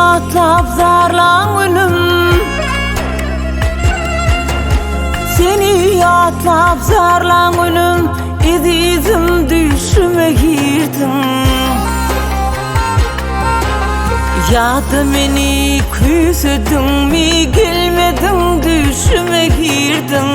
yatlap zarlan önüm, seni yatlap zarlan önüm, izizim düşüme girdin. Yadı meni küsüdün mi, gelmedin düşüme girdin.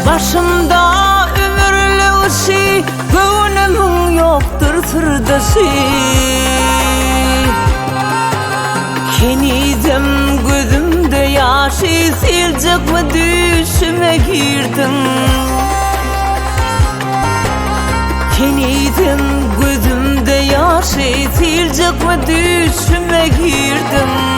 Başımda ömürlü şey, gönlümün yoktur sırdaşı. Kenizim gözümde yaşı, silecek mi düşüme girdin. Kenizim gözümde yaşı, silecek mi düşüme girdin.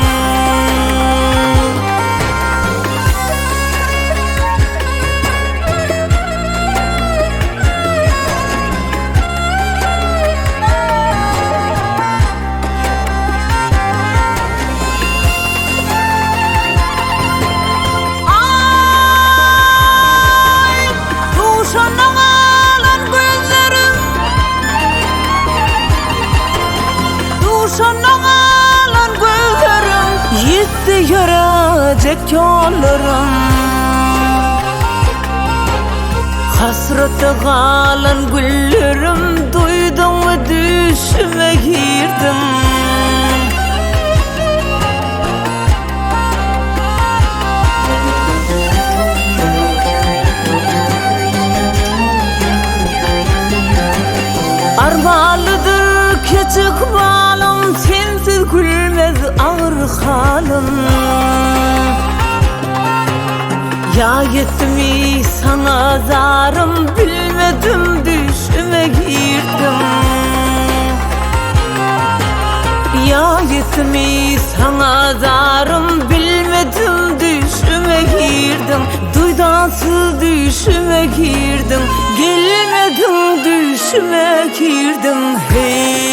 Yitti görecek yollarım, hasreti kalan güllerim, duydun mu düşüme girdin. Armalıdır küçük balım, sensiz gülmez ağır halim. Ya yetmi sana zarım, bilmedim düşüme girdim. Ya yetmi sana zarım, bilmedim düşüme girdim. Duydansız düşüme girdim, gelmedim düşüme girdim. Hey.